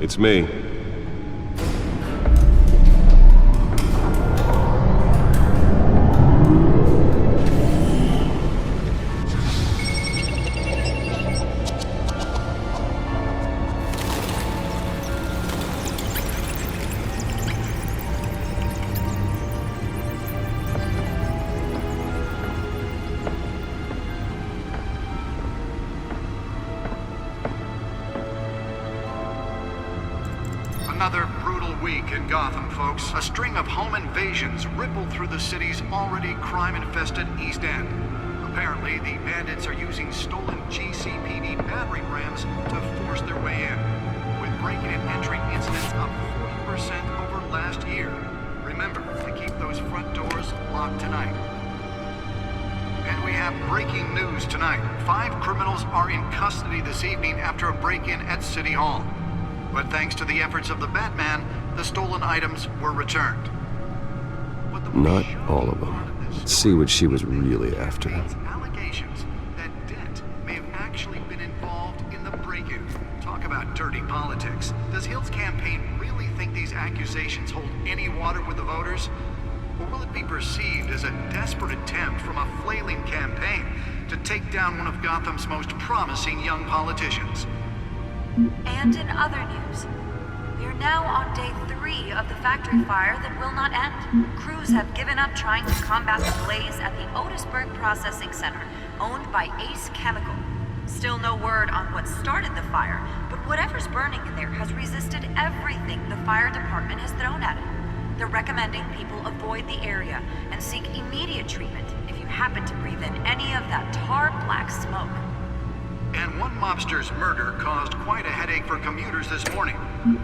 It's me. Another brutal week in Gotham, folks. A string of home invasions rippled through the city's already crime-infested East End. Apparently, the bandits are using stolen GCPD battering rams to force their way in, with breaking and entering incidents up 40% over last year. Remember to keep those front doors locked tonight. And we have breaking news tonight. 5 criminals are in custody this evening after a break-in at City Hall. But thanks to the efforts of the Batman, the stolen items were returned. Not all of them. Let's see what she was really after. Allegations that Dent may have actually been involved in the break-in. Talk about dirty politics. Does Hill's campaign really think these accusations hold any water with the voters? Or will it be perceived as a desperate attempt from a flailing campaign to take down one of Gotham's most promising young politicians? And in other news, we are now on day 3 of the factory fire that will not end. Crews have given up trying to combat the blaze at the Otisburg Processing Center, owned by Ace Chemical. Still no word on what started the fire, but whatever's burning in there has resisted everything the fire department has thrown at it. They're recommending people avoid the area and seek immediate treatment if you happen to breathe in any of that tar-black smoke. And one mobster's murder caused quite a headache for commuters this morning.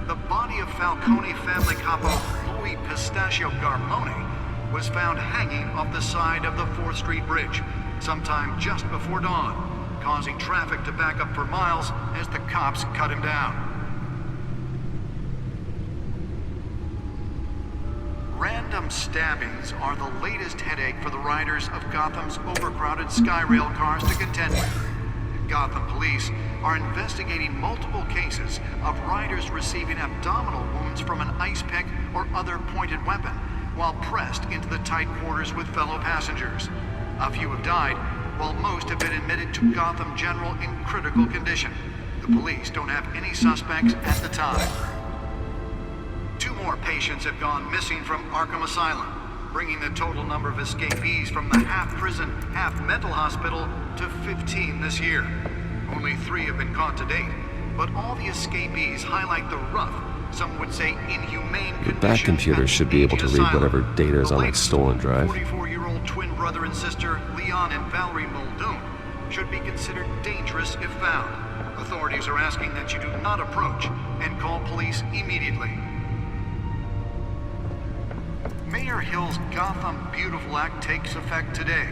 The body of Falcone family capo Louis Pistachio Garmone was found hanging off the side of the 4th Street Bridge sometime just before dawn, causing traffic to back up for miles as the cops cut him down. Random stabbings are the latest headache for the riders of Gotham's overcrowded Skyrail cars to contend with. Gotham police are investigating multiple cases of riders receiving abdominal wounds from an ice pick or other pointed weapon while pressed into the tight quarters with fellow passengers. A few have died, while most have been admitted to Gotham General in critical condition. The police don't have any suspects at the time. 2 more patients have gone missing from Arkham Asylum, bringing the total number of escapees from the half-prison, half-mental hospital to 15 this year. Only 3 have been caught to date, but all the escapees highlight the rough, some would say inhumane conditions. The Bat computer should be able to read whatever data is on that stolen drive. 44-year-old twin brother and sister, Leon and Valerie Muldoon, should be considered dangerous if found. Authorities are asking that you do not approach and call police immediately. Mayor Hill's Gotham Beautiful Act takes effect today,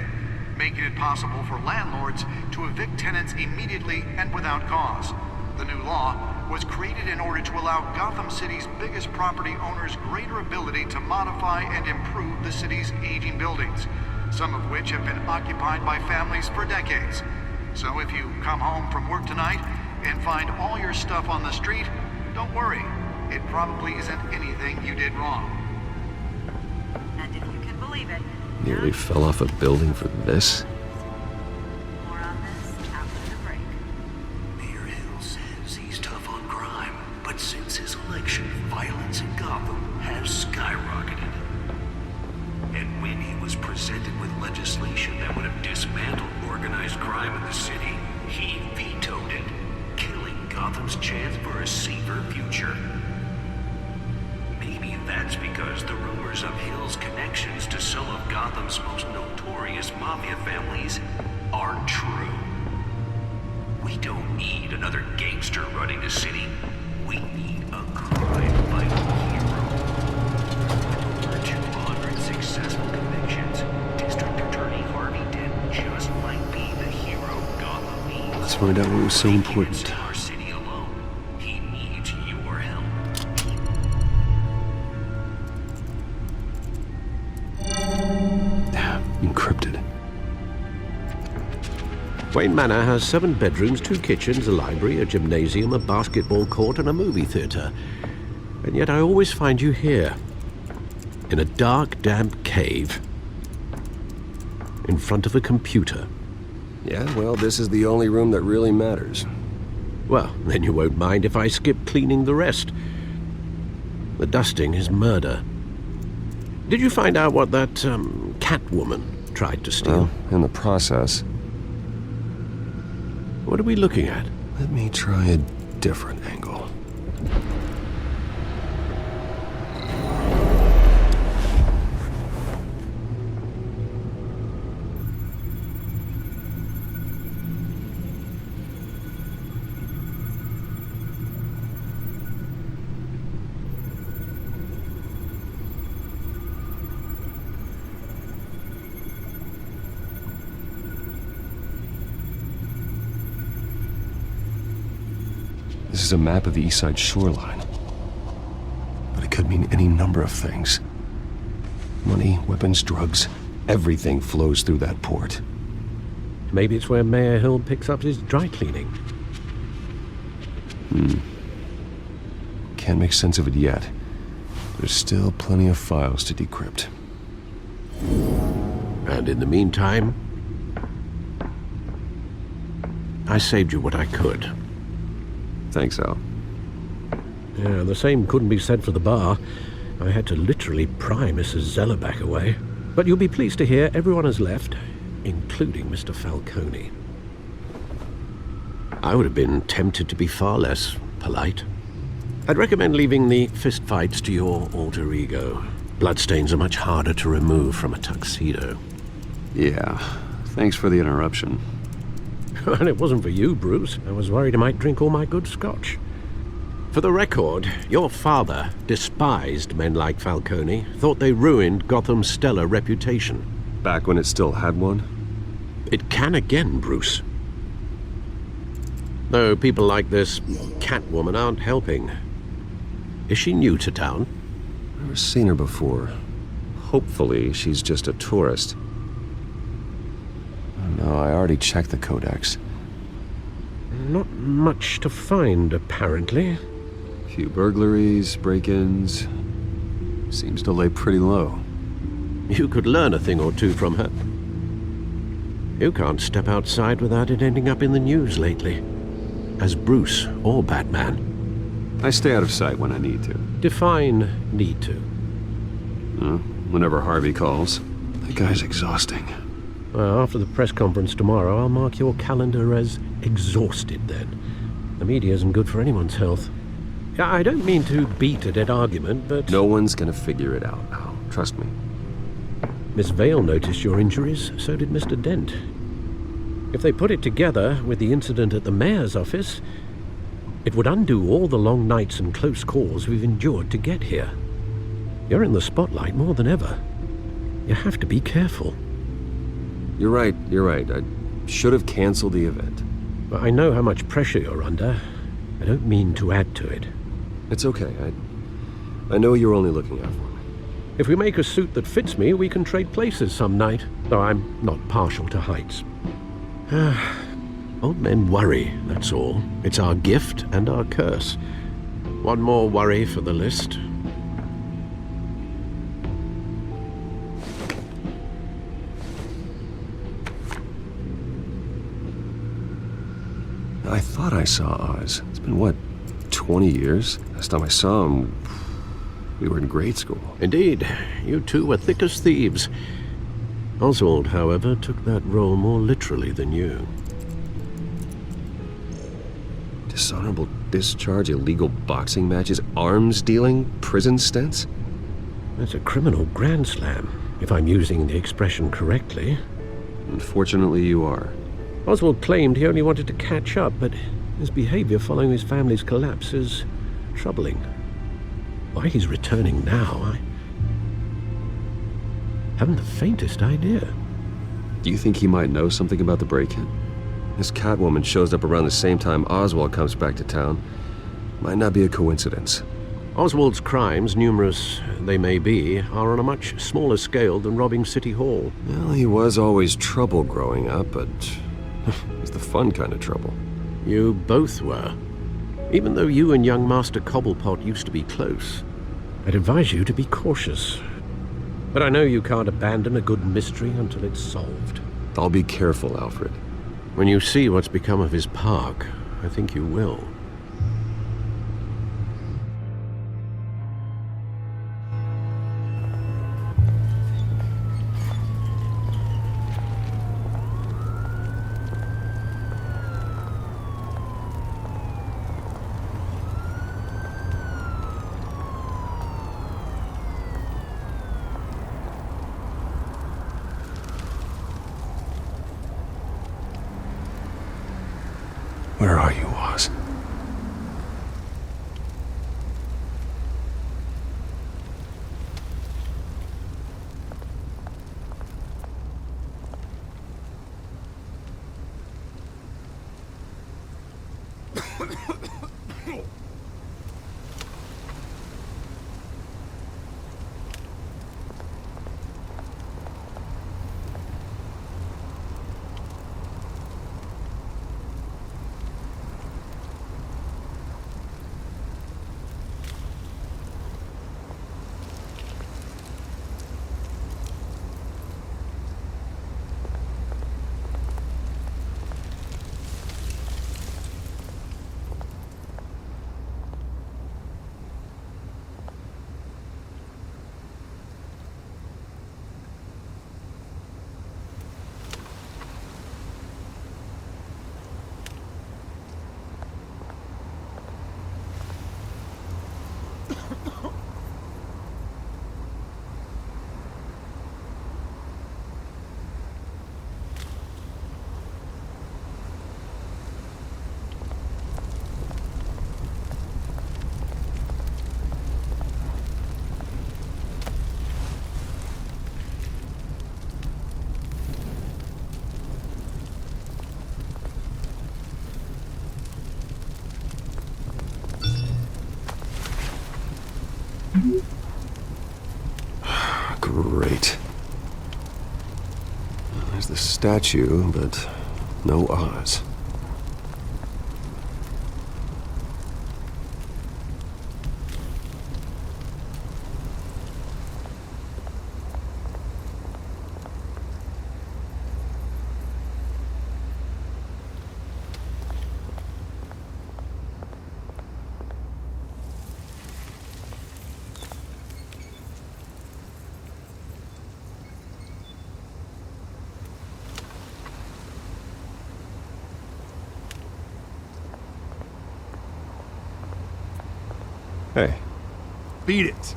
making it possible for landlords to evict tenants immediately and without cause. The new law was created in order to allow Gotham City's biggest property owners greater ability to modify and improve the city's aging buildings, some of which have been occupied by families for decades. So if you come home from work tonight and find all your stuff on the street, don't worry. It probably isn't anything you did wrong. And if you can believe it, Nearly fell off a building for this? more on this after the break. Mayor Hill says he's tough on crime, but since his election, violence in Gotham has skyrocketed. And when he was presented with legislation that would have dismantled organized crime in the city, he vetoed it, killing Gotham's chance for a safer future. Maybe that's because the rumors of Hill's connections to some of Gotham's most notorious mafia families aren't true. We don't need another gangster running the city. We need a crime-fighting hero. With over 200 successful convictions, District Attorney Harvey Dent just might be the hero Gotham needs. Let's find out what was so important. Our city alone. He needs your help. Encrypted. Wayne Manor has 7 bedrooms, 2 kitchens, a library, a gymnasium, a basketball court, and a movie theater. And yet I always find you here, in a dark, damp cave, in front of a computer. Yeah, well, this is the only room that really matters. Well, then you won't mind if I skip cleaning the rest. The dusting is murder. Did you find out what that, Catwoman tried to steal? Well, in the process. What are we looking at? Let me try a different angle. This is a map of the East Side shoreline. But it could mean any number of things. Money, weapons, drugs, everything flows through that port. Maybe it's where Mayor Hill picks up his dry cleaning. Can't make sense of it yet. There's still plenty of files to decrypt. And in the meantime, I saved you what I could. Thanks, Al. Yeah, the same couldn't be said for the bar. I had to literally pry Mrs. Zellerback away. But you'll be pleased to hear everyone has left, including Mr. Falcone. I would have been tempted to be far less polite. I'd recommend leaving the fistfights to your alter ego. Bloodstains are much harder to remove from a tuxedo. Yeah, thanks for the interruption. And it wasn't for you, Bruce. I was worried I might drink all my good scotch. For the record, your father despised men like Falcone, thought they ruined Gotham's stellar reputation. Back when it still had one? It can again, Bruce. Though people like this Catwoman aren't helping. Is she new to town? Never seen her before. Hopefully, she's just a tourist. No, I already checked the codex. Not much to find, apparently. Few burglaries, break-ins. Seems to lay pretty low. You could learn a thing or two from her. You can't step outside without it ending up in the news lately. As Bruce or Batman. I stay out of sight when I need to. Define need to. Whenever Harvey calls. That guy's exhausting. Well, after the press conference tomorrow, I'll mark your calendar as exhausted then. The media isn't good for anyone's health. Yeah, I don't mean to beat a dead argument, but... No one's gonna figure it out now. Trust me. Miss Vale noticed your injuries, so did Mr. Dent. If they put it together with the incident at the mayor's office, it would undo all the long nights and close calls we've endured to get here. You're in the spotlight more than ever. You have to be careful. You're right. I should have canceled the event. But I know how much pressure you're under. I don't mean to add to it. It's okay. I know you're only looking out for me. If we make a suit that fits me, we can trade places some night, though I'm not partial to heights. Old men worry, that's all. It's our gift and our curse. One more worry for the list. I thought I saw Oz. It's been, what, 20 years? Last time I saw him, we were in grade school. Indeed, you two were thick as thieves. Oswald, however, took that role more literally than you. Dishonorable discharge, illegal boxing matches, arms dealing, prison stints? That's a criminal grand slam, if I'm using the expression correctly. Unfortunately, you are. Oswald claimed he only wanted to catch up, but his behavior following his family's collapse is troubling. Why he's returning now, I haven't the faintest idea. Do you think he might know something about the break-in? This Catwoman shows up around the same time Oswald comes back to town. Might not be a coincidence. Oswald's crimes, numerous they may be, are on a much smaller scale than robbing City Hall. Well, he was always trouble growing up, but It's the fun kind of trouble. You both were. Even though you and young Master Cobblepot used to be close, I'd advise you to be cautious. But I know you can't abandon a good mystery until it's solved. I'll be careful, Alfred. When you see what's become of his park, I think you will. Where are you, Oz? Great. There's the statue, but no Oz. Hey. Beat it.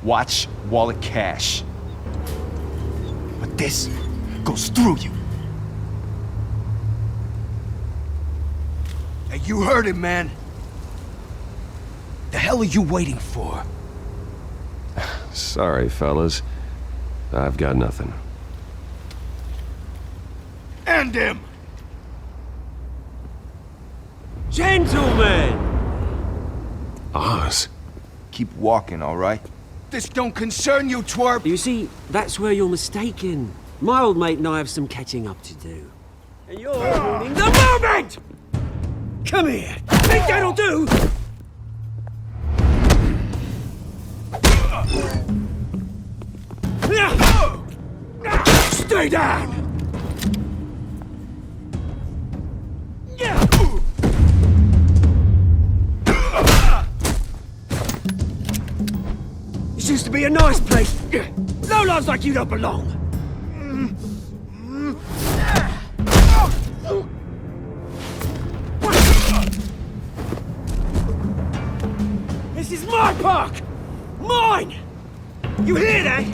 Watch wallet cash. But this goes through you. Hey, you heard it, man. The hell are you waiting for? Sorry, fellas. I've got nothing. End him! Gentlemen! Oz? Keep walking, all right? This don't concern you, twerp! You see, that's where you're mistaken. My old mate and I have some catching up to do. And you're ruining the moment! Come here! Think that'll do? Stay down! This used to be a nice place. No lives like you don't belong. This is my park! Mine! You hear that?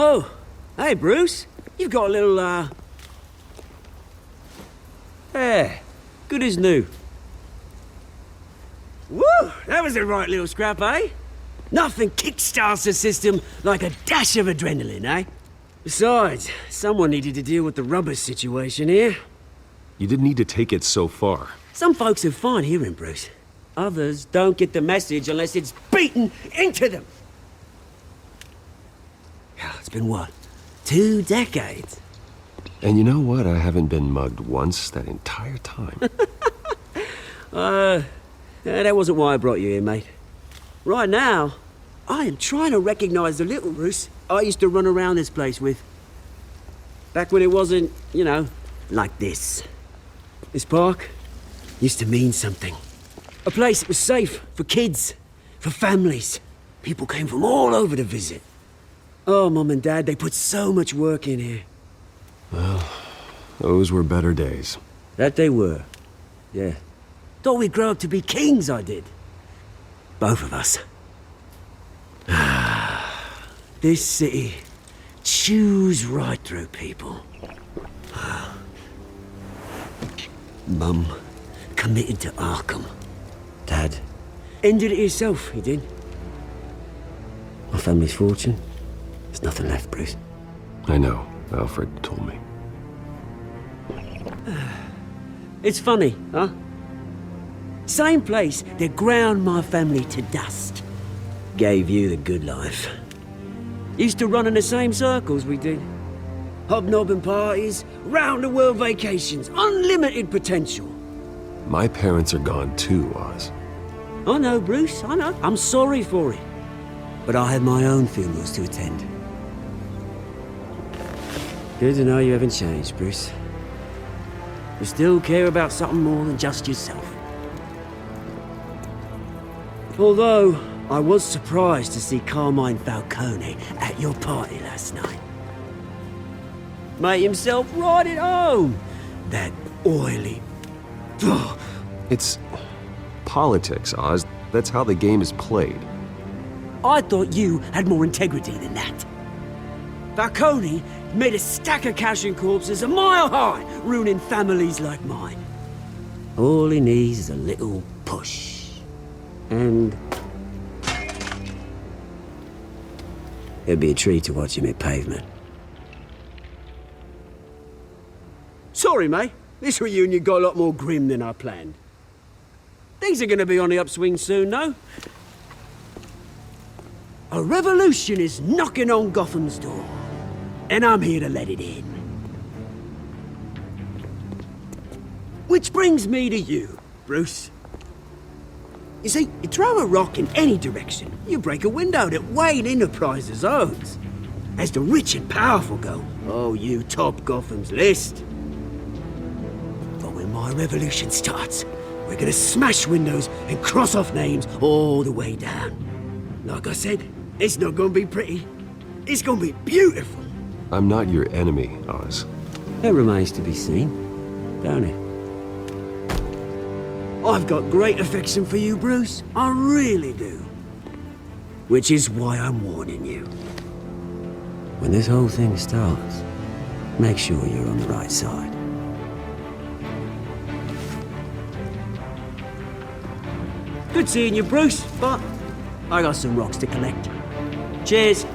Oh, hey, Bruce. You've got a little, Yeah, good as new. Woo! That was a right little scrap, eh? Nothing kickstarts the system like a dash of adrenaline, eh? Besides, someone needed to deal with the rubber situation here. You didn't need to take it so far. Some folks are fine hearing, Bruce. Others don't get the message unless it's beaten into them. It's been what? 2 decades? And you know what? I haven't been mugged once that entire time. That wasn't why I brought you here, mate. Right now, I am trying to recognize the little Bruce I used to run around this place with. Back when it wasn't, you know, like this. This park used to mean something. A place that was safe for kids, for families. People came from all over to visit. Oh, Mum and Dad, they put so much work in here. Well, those were better days. That they were. Yeah. Thought we'd grow up to be kings, I did. Both of us. This city chews right through people. Mum committed to Arkham. Dad ended it himself, he did. My family's fortune. There's nothing left, Bruce. I know. Alfred told me. It's funny, huh? Same place that ground my family to dust. Gave you the good life. Used to run in the same circles we did. Hobnobbing parties, round-the-world vacations, unlimited potential. My parents are gone too, Oz. I know, Bruce, I know. I'm sorry for it. But I had my own funerals to attend. Good to know you haven't changed, Bruce. You still care about something more than just yourself. Although, I was surprised to see Carmine Falcone at your party last night. Made himself right at home. That oily... Ugh. It's politics, Oz. That's how the game is played. I thought you had more integrity than that. Falcone made a stack of cash and corpses a mile high, ruining families like mine. All he needs is a little push. And... it'd be a treat to watch him hit pavement. Sorry, mate. This reunion got a lot more grim than I planned. Things are gonna be on the upswing soon, though. A revolution is knocking on Gotham's door. And I'm here to let it in. Which brings me to you, Bruce. You see, you throw a rock in any direction, you break a window that Wayne Enterprises owns. As the rich and powerful go, oh, you top Gotham's list. But when my revolution starts, we're gonna smash windows and cross off names all the way down. Like I said, it's not gonna be pretty. It's gonna be beautiful. I'm not your enemy, Oz. It remains to be seen, don't it? I've got great affection for you, Bruce. I really do. Which is why I'm warning you. When this whole thing starts, make sure you're on the right side. Good seeing you, Bruce, but I got some rocks to collect. Cheers.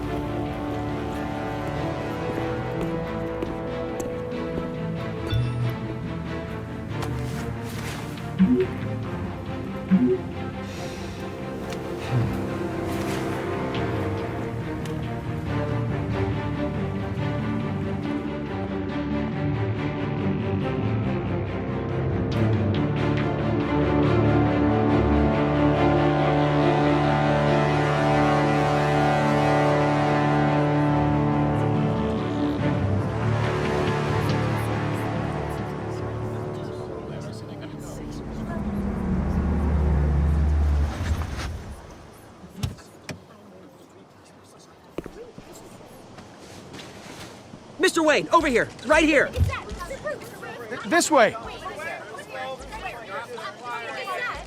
Mr. Wayne, over here, right here. This way.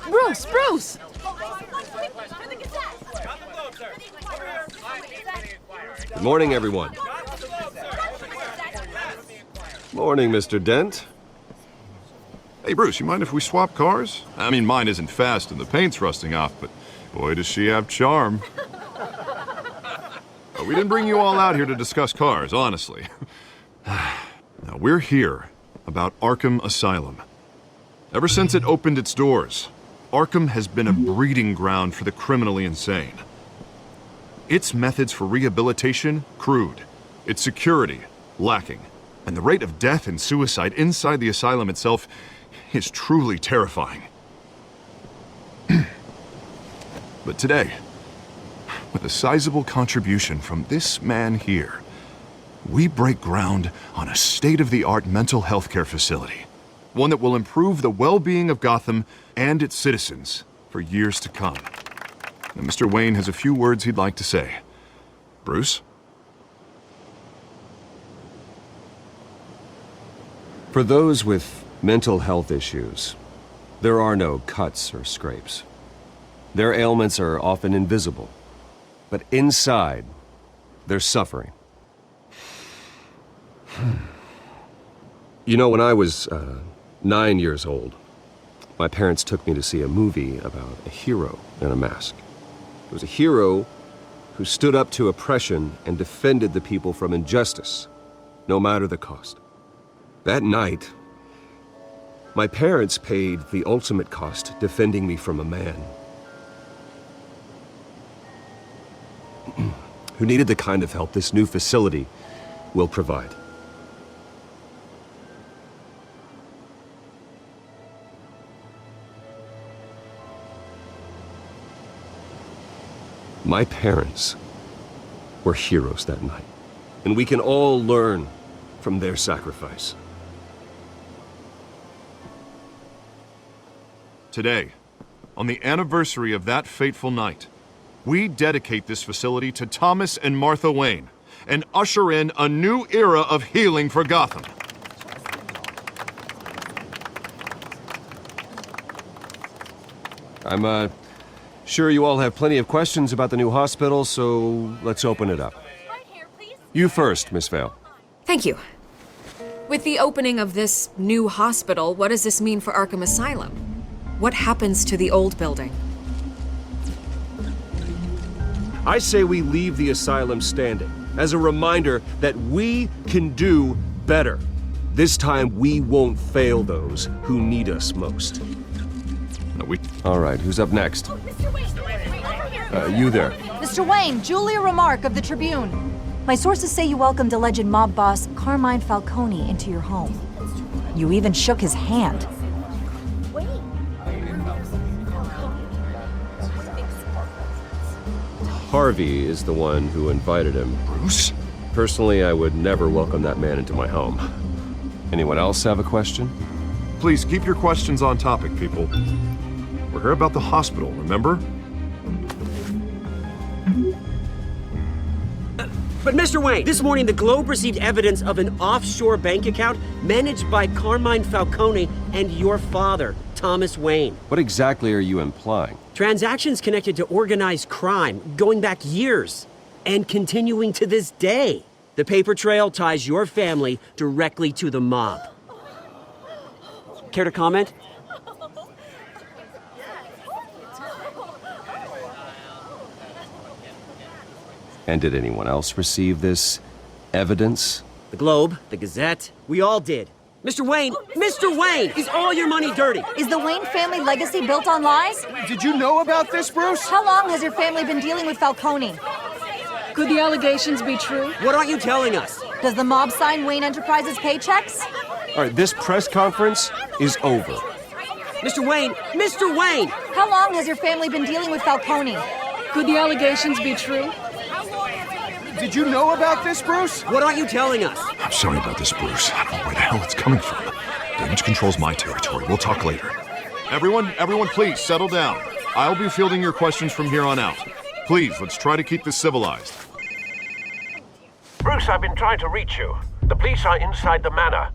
Bruce! Good morning, everyone. Morning, Mr. Dent. Hey, Bruce, you mind if we swap cars? I mean, mine isn't fast and the paint's rusting off, but boy, does she have charm. We didn't bring you all out here to discuss cars, honestly. Now, we're here about Arkham Asylum. Ever since it opened its doors, Arkham has been a breeding ground for the criminally insane. Its methods for rehabilitation, crude. Its security, lacking. And the rate of death and suicide inside the asylum itself is truly terrifying. But today, with a sizable contribution from this man here, we break ground on a state-of-the-art mental health care facility. One that will improve the well-being of Gotham and its citizens for years to come. Now, Mr. Wayne has a few words he'd like to say. Bruce? For those with mental health issues, there are no cuts or scrapes. Their ailments are often invisible, but inside, they're suffering. You know, when I was 9 years old, my parents took me to see a movie about a hero in a mask. It was a hero who stood up to oppression and defended the people from injustice, no matter the cost. That night, my parents paid the ultimate cost defending me from a man who needed the kind of help this new facility will provide. My parents were heroes that night, and we can all learn from their sacrifice. Today, on the anniversary of that fateful night, we dedicate this facility to Thomas and Martha Wayne and usher in a new era of healing for Gotham. I'm sure you all have plenty of questions about the new hospital, so let's open it up. You first, Miss Vale. Thank you. With the opening of this new hospital, what does this mean for Arkham Asylum? What happens to the old building? I say we leave the asylum standing as a reminder that we can do better. This time we won't fail those who need us most. All right, who's up next? You there. Mr. Wayne, Julia Remark of the Tribune. My sources say you welcomed alleged mob boss Carmine Falcone into your home. You even shook his hand. Harvey is the one who invited him. Bruce? Personally, I would never welcome that man into my home. Anyone else have a question? Please keep your questions on topic, people. We're here about the hospital, remember? But Mr. Wayne, this morning the Globe received evidence of an offshore bank account managed by Carmine Falcone and your father, Thomas Wayne. What exactly are you implying? Transactions connected to organized crime going back years and continuing to this day. The paper trail ties your family directly to the mob. Care to comment? And did anyone else receive this evidence? The Globe, the Gazette, we all did. Mr. Wayne, is all your money dirty? Is the Wayne family legacy built on lies? Did you know about this, Bruce? How long has your family been dealing with Falcone? Could the allegations be true? What aren't you telling us? Does the mob sign Wayne Enterprises paychecks? All right, this press conference is over. Mr. Wayne! How long has your family been dealing with Falcone? Could the allegations be true? Did you know about this, Bruce? What aren't you telling us? I'm sorry about this, Bruce. I don't know where the hell it's coming from. Damage control's my territory. We'll talk later. Everyone, please settle down. I'll be fielding your questions from here on out. Please, let's try to keep this civilized. Bruce, I've been trying to reach you. The police are inside the manor.